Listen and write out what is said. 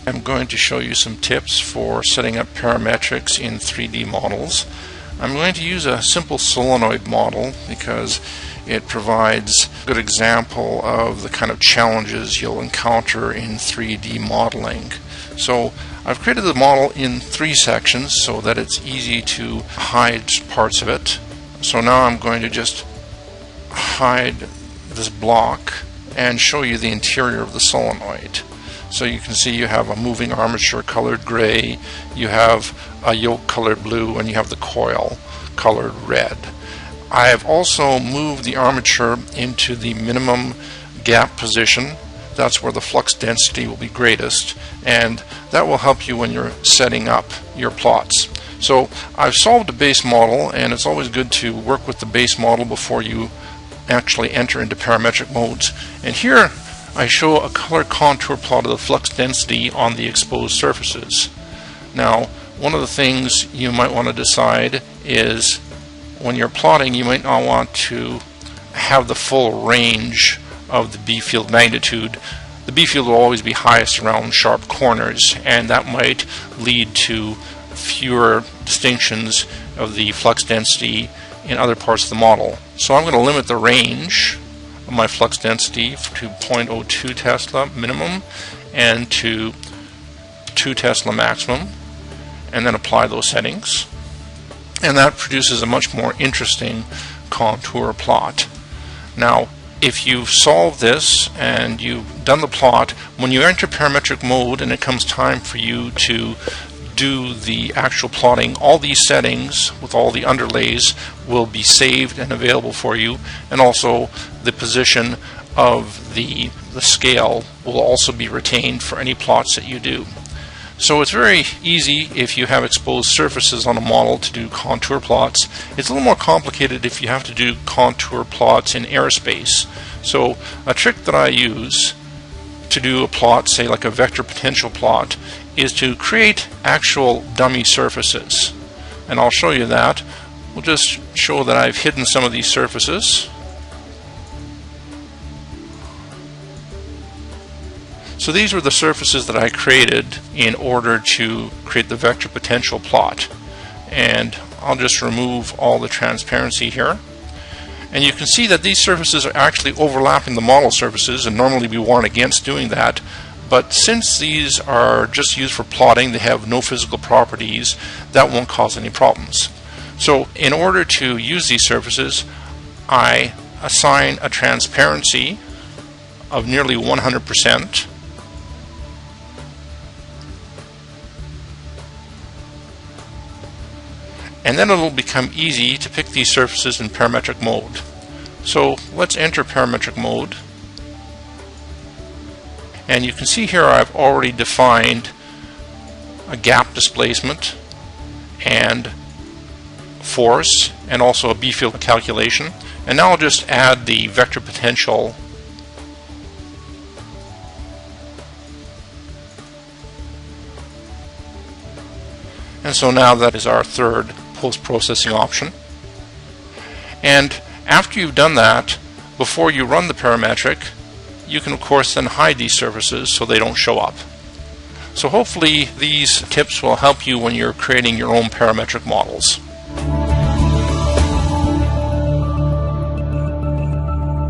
I'm going to show you some tips for setting up parametrics in 3D models. I'm going to use a simple solenoid model because it provides a good example of the kind of challenges you'll encounter in 3D modeling. So I've created the model in 3 sections so that it's easy to hide parts of it. So now I'm going to just hide this block and show you the interior of the solenoid. So you can see you have a moving armature colored gray, you have a yoke colored blue, and you have the coil colored red. I have also moved the armature into the minimum gap position. That's where the flux density will be greatest, and that will help you when you're setting up your plots. So I've solved a base model, and it's always good to work with the base model before you actually enter into parametric modes. And here I show a color contour plot of the flux density on the exposed surfaces. Now, one of the things you might want to decide is when you're plotting, you might not want to have the full range of the B field magnitude. The B field will always be highest around sharp corners, and that might lead to fewer distinctions of the flux density in other parts of the model. So I'm going to limit the range of my flux density to 0.02 Tesla minimum and to 2 Tesla maximum, and then apply those settings. And that produces a much more interesting contour plot. Now, if you've solved this and you've done the plot, when you enter parametric mode and it comes time for you to do the actual plotting, all these settings with all the underlays will be saved and available for you, and also the position of the scale will also be retained for any plots that you do. So it's very easy if you have exposed surfaces on a model to do contour plots. It's a little more complicated if you have to do contour plots in airspace. So a trick that I use to do a plot, say like a vector potential plot, is to create actual dummy surfaces. And I'll show you that. We'll just show that I've hidden some of these surfaces. So these were the surfaces that I created in order to create the vector potential plot. And I'll just remove all the transparency here. And you can see that these surfaces are actually overlapping the model surfaces, and normally we warn against doing that. But since these are just used for plotting, they have no physical properties, that won't cause any problems. So in order to use these surfaces, I assign a transparency of nearly 100%. And then it'll become easy to pick these surfaces in parametric mode. So let's enter parametric mode. And you can see here I've already defined a gap displacement and force, and also a B field calculation. And now I'll just add the vector potential . And so now that is our third post-processing option. And after you've done that, before you run the parametric, you can of course then hide these surfaces so they don't show up. So hopefully these tips will help you when you're creating your own parametric models.